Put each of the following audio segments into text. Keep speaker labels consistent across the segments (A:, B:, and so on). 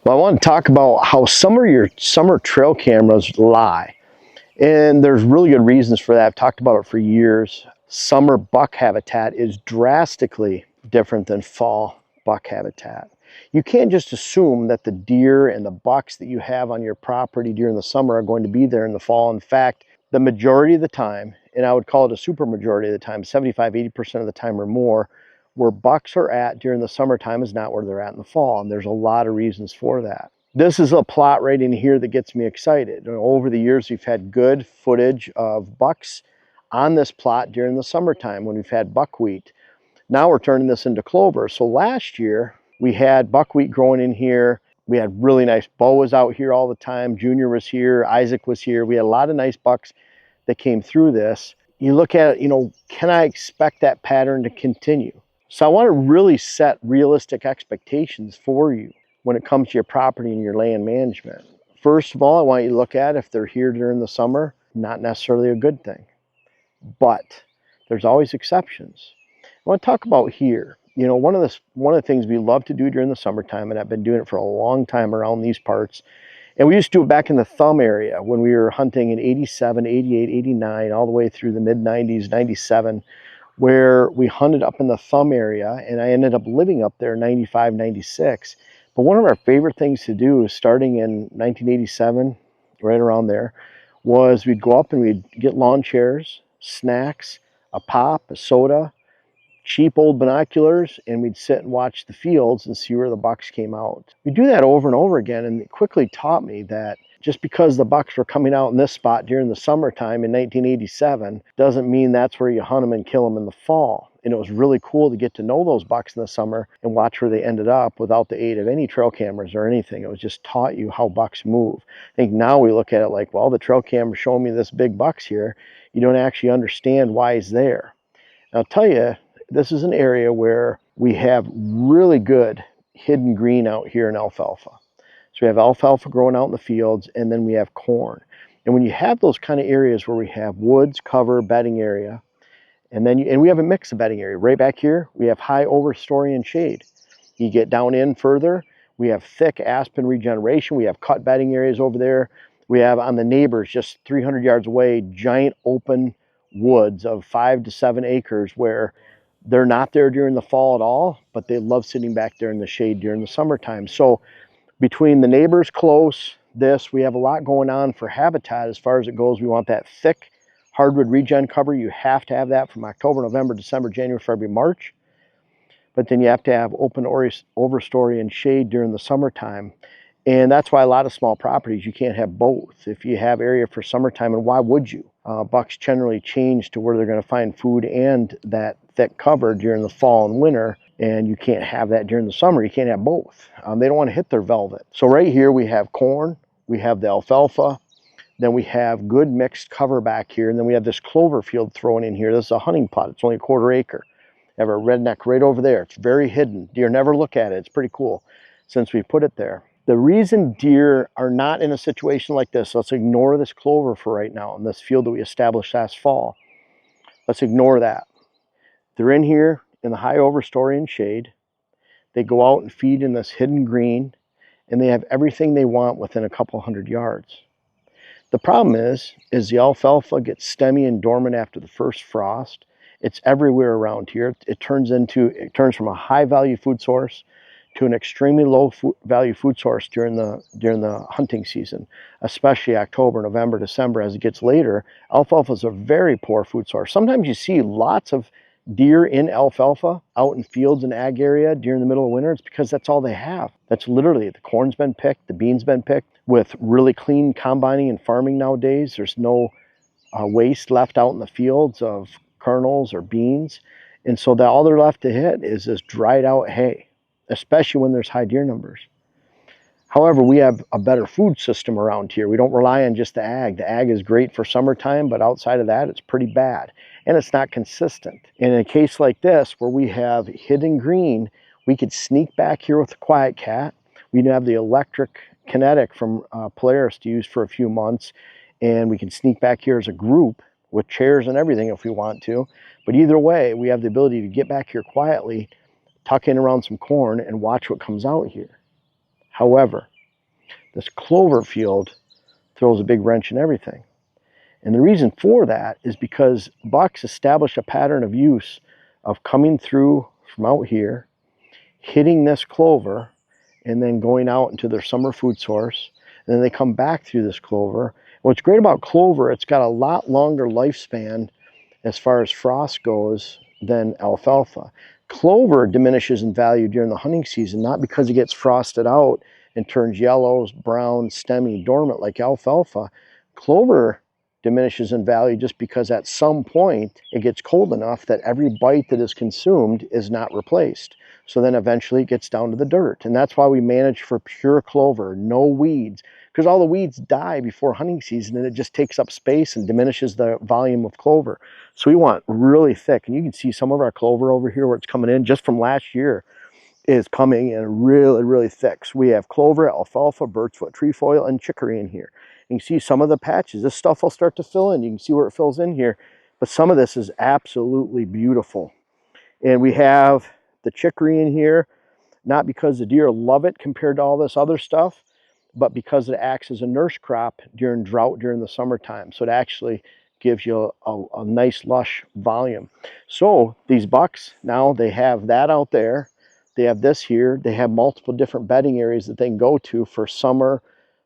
A: Well, I want to talk about how some of your summer trail cameras lie. And there's really good reasons for that. I've talked about it for years. Summer buck habitat is drastically different than fall buck habitat. You can't just assume that the deer and the bucks that you have on your property during the summer are going to be there in the fall. In fact, the majority of the time, and I would call it a super majority of the time, 75–80% of the time or more, where bucks are at during the summertime is not where they're at in the fall. And there's a lot of reasons for that. This is a plot right in here that gets me excited. Over the years, we've had good footage of bucks on this plot during the summertime when we've had buckwheat. Now we're turning this into clover. So last year, we had buckwheat growing in here. We had really nice, Bo was out here all the time. Junior was here, Isaac was here. We had a lot of nice bucks that came through this. You look at it, can I expect that pattern to continue? So I want to really set realistic expectations for you when it comes to your property and your land management. First of all, I want you to look at if they're here during the summer, not necessarily a good thing, but there's always exceptions. I want to talk about here. One of the things we love to do during the summertime, and I've been doing it for a long time around these parts, and we used to do it back in the thumb area when we were hunting in 87, 88, 89, all the way through the mid 90s, 97, where we hunted up in the thumb area, and I ended up living up there 95, 96. But one of our favorite things to do, starting in 1987, right around there, was we'd go up and we'd get lawn chairs, snacks, a pop, a soda, cheap old binoculars, and we'd sit and watch the fields and see where the bucks came out. We do that over and over again, and it quickly taught me that just because the bucks were coming out in this spot during the summertime in 1987 doesn't mean that's where you hunt them and kill them in the fall. And it was really cool to get to know those bucks in the summer and watch where they ended up without the aid of any trail cameras or anything. It was just taught you how bucks move. I think now we look at it like, well, the trail camera's showing me this big buck's here. You don't actually understand why he's there. And I'll tell you, this is an area where we have really good hidden green out here in alfalfa. So we have alfalfa growing out in the fields, and then we have corn. And when you have those kind of areas where we have woods, cover, bedding area, and we have a mix of bedding area. Right back here, we have high overstory and shade. You get down in further, we have thick aspen regeneration. We have cut bedding areas over there. We have on the neighbors, just 300 yards away, giant open woods of 5 to 7 acres where they're not there during the fall at all, but they love sitting back there in the shade during the summertime. So between the neighbors close, we have a lot going on for habitat as far as it goes. We want that thick hardwood regen cover. You have to have that from October, November, December, January, February, March. But then you have to have open overstory and shade during the summertime. And that's why a lot of small properties, you can't have both. If you have area for summertime, and why would you? Bucks generally change to where they're going to find food and that thick cover during the fall and winter, and you can't have that during the summer. You can't have both. They don't want to hit their velvet. So right here we have corn, we have the alfalfa, then we have good mixed cover back here, and then we have this clover field thrown in here. This is a hunting plot. It's only a 1/4 acre. I have a redneck right over there. It's very hidden. Deer never look at it. It's pretty cool since we put it there. The reason deer are not in a situation like this, let's ignore this clover for right now in this field that we established last fall. Let's ignore that. They're in here in the high overstory and shade. They go out and feed in this hidden green, and they have everything they want within a couple hundred yards. The problem is the alfalfa gets stemmy and dormant after the first frost. It's everywhere around here. It turns from a high value food source to an extremely low value food source during the hunting season, especially October, November, December. As it gets later, alfalfa is a very poor food source. Sometimes you see lots of deer in alfalfa out in fields and ag area during the middle of winter. It's because that's all they have. That's literally, the corn's been picked, the beans been picked. With really clean combining and farming nowadays, there's no waste left out in the fields of kernels or beans. And so all they're left to hit is this dried out hay, especially when there's high deer numbers. However, we have a better food system around here. We don't rely on just the ag. The ag is great for summertime, but outside of that, it's pretty bad. And it's not consistent. And in a case like this, where we have hidden green, we could sneak back here with the Quiet Cat. We'd have the electric kinetic from Polaris to use for a few months. And we can sneak back here as a group with chairs and everything if we want to. But either way, we have the ability to get back here quietly, tuck in around some corn, and watch what comes out here. However, This clover field throws a big wrench in everything. And the reason for that is because bucks establish a pattern of use of coming through from out here, hitting this clover, and then going out into their summer food source. And then they come back through this clover. What's great about clover, it's got a lot longer lifespan as far as frost goes than alfalfa. Clover diminishes in value during the hunting season, not because it gets frosted out and turns yellows, brown, stemmy, dormant like alfalfa. Clover diminishes in value just because at some point it gets cold enough that every bite that is consumed is not replaced. So then eventually it gets down to the dirt. And that's why we manage for pure clover, no weeds, because all the weeds die before hunting season and it just takes up space and diminishes the volume of clover. So we want really thick. And you can see some of our clover over here where it's coming in just from last year is coming in really, really thick. So we have clover, alfalfa, birchfoot, trefoil, and chicory in here. You can see some of the patches. This stuff will start to fill in. You can see where it fills in here. But some of this is absolutely beautiful. And we have the chicory in here, not because the deer love it compared to all this other stuff, but because it acts as a nurse crop during drought during the summertime. So it actually gives you a nice lush volume. So these bucks, now they have that out there. They have this here. They have multiple different bedding areas that they can go to for summer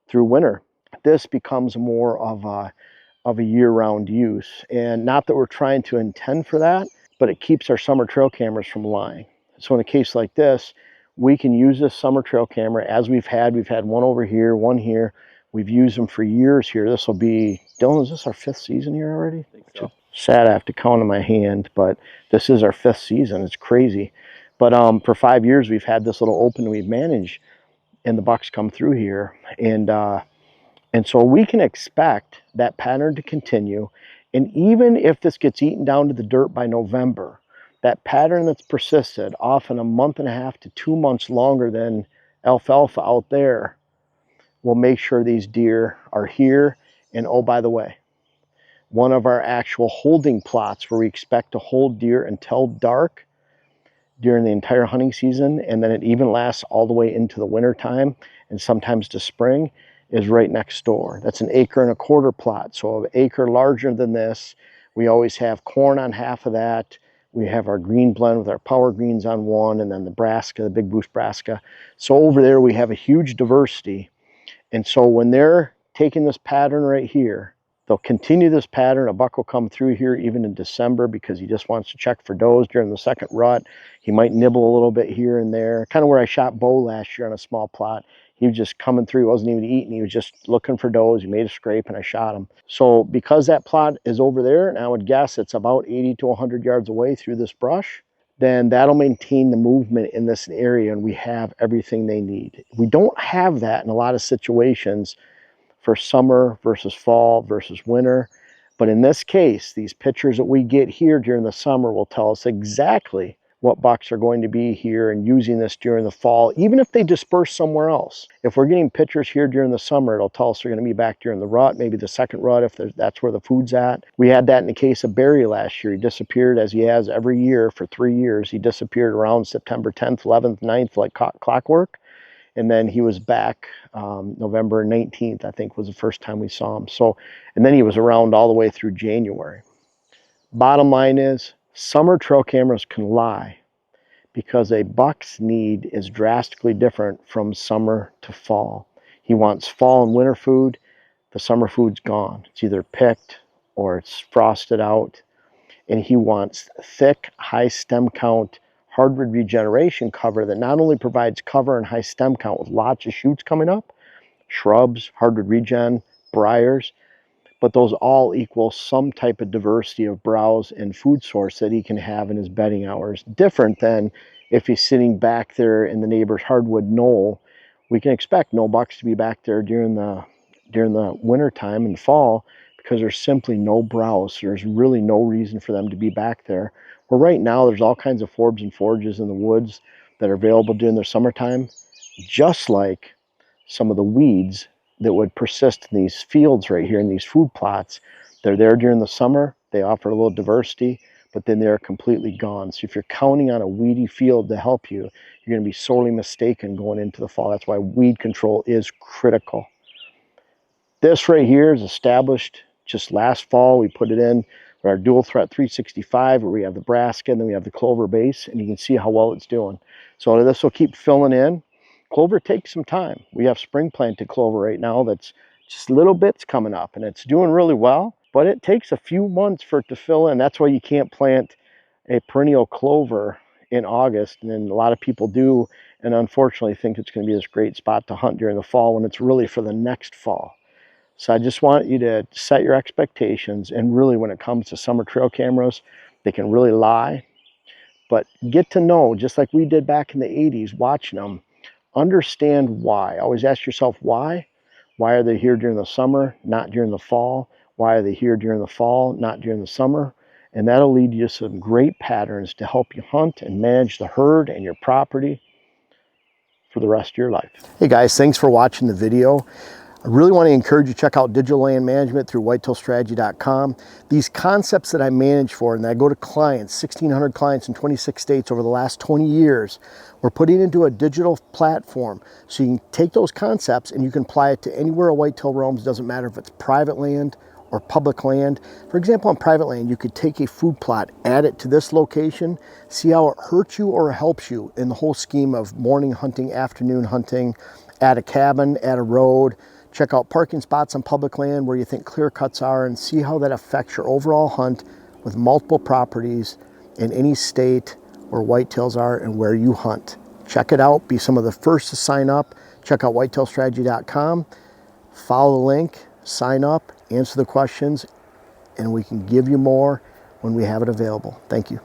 A: through winter. This becomes more of a year-round use. And not that we're trying to intend for that, but it keeps our summer trail cameras from lying. So in a case like this, we can use this summer trail camera as we've had one over here, one here. We've used them for years here. This will be, Dylan, is this our 5th season here already? I think so. Sad I have to count in my hand, but this is our 5th season. It's crazy. But for 5 years, we've had this little open we've managed, and the bucks come through here. And so we can expect that pattern to continue. And even if this gets eaten down to the dirt by November, that pattern that's persisted, often a month and a half to 2 months longer than alfalfa out there, will make sure these deer are here. And oh, by the way, one of our actual holding plots where we expect to hold deer until dark during the entire hunting season, and then it even lasts all the way into the winter time and sometimes to spring, is right next door. That's an 1.25 acre plot. So an acre larger than this. We always have corn on half of that. We have our green blend with our power greens on one, and then the brassica, the big boost brassica. So over there we have a huge diversity. And so when they're taking this pattern right here, they'll continue this pattern. A buck will come through here even in December because he just wants to check for does during the second rut. He might nibble a little bit here and there. Kind of where I shot Bo last year on a small plot. He was just coming through. He wasn't even eating. He was just looking for does. He made a scrape and I shot him. So because that plot is over there, and I would guess it's about 80 to 100 yards away through this brush, then that'll maintain the movement in this area and we have everything they need. We don't have that in a lot of situations for summer versus fall versus winter. But in this case, these pictures that we get here during the summer will tell us exactly what bucks are going to be here and using this during the fall, even if they disperse somewhere else. If we're getting pictures here during the summer, it'll tell us they're going to be back during the rut, maybe the second rut if that's where the food's at. We had that in the case of Barry last year. He disappeared, as he has every year for 3 years. He disappeared around September 10th, 11th, 9th, like clockwork. And then he was back November 19th, I think was the first time we saw him. So, and then he was around all the way through January. Bottom line is, summer trail cameras can lie because a buck's need is drastically different from summer to fall. He wants fall and winter food. The summer food's gone. It's either picked or it's frosted out. And he wants thick, high stem count, hardwood regeneration cover that not only provides cover and high stem count with lots of shoots coming up, shrubs, hardwood regen, briars, but those all equal some type of diversity of browse and food source that he can have in his bedding hours. Different than if he's sitting back there in the neighbor's hardwood knoll. We can expect no bucks to be back there during the winter time and fall because there's simply no browse. There's really no reason for them to be back there. Well, right now there's all kinds of forbs and forages in the woods that are available during the summertime, just like some of the weeds that would persist in these fields right here in these food plots. They're there during the summer. They offer a little diversity, but then they're completely gone. So if you're counting on a weedy field to help you, you're going to be sorely mistaken going into the fall. That's why weed control is critical. This right here is established just last fall. We put it in with our dual threat 365, where we have the brassica and then we have the clover base, and you can see how well it's doing. So this will keep filling in. Clover takes some time. We have spring planted clover right now that's just little bits coming up, and it's doing really well, but it takes a few months for it to fill in. That's why you can't plant a perennial clover in August, and then a lot of people do, and unfortunately think it's going to be this great spot to hunt during the fall when it's really for the next fall. So I just want you to set your expectations, and really when it comes to summer trail cameras, they can really lie, but get to know, just like we did back in the 80s watching them, understand why. Always ask yourself why. Why are they here during the summer, not during the fall? Why are they here during the fall, not during the summer? And that'll lead you to some great patterns to help you hunt and manage the herd and your property for the rest of your life. Hey guys, thanks for watching the video. I really want to encourage you to check out digital land management through whitetailstrategy.com. These concepts that I manage for and that I go to clients, 1,600 clients in 26 states over the last 20 years, we're putting into a digital platform. So you can take those concepts and you can apply it to anywhere a whitetail roams. It doesn't matter if it's private land or public land. For example, on private land, you could take a food plot, add it to this location, see how it hurts you or helps you in the whole scheme of morning hunting, afternoon hunting, add a cabin, add a road. Check out parking spots on public land where you think clear cuts are, and see how that affects your overall hunt with multiple properties in any state where whitetails are and where you hunt. Check it out. Be some of the first to sign up. Check out whitetailstrategy.com. Follow the link, sign up, answer the questions, and we can give you more when we have it available. Thank you.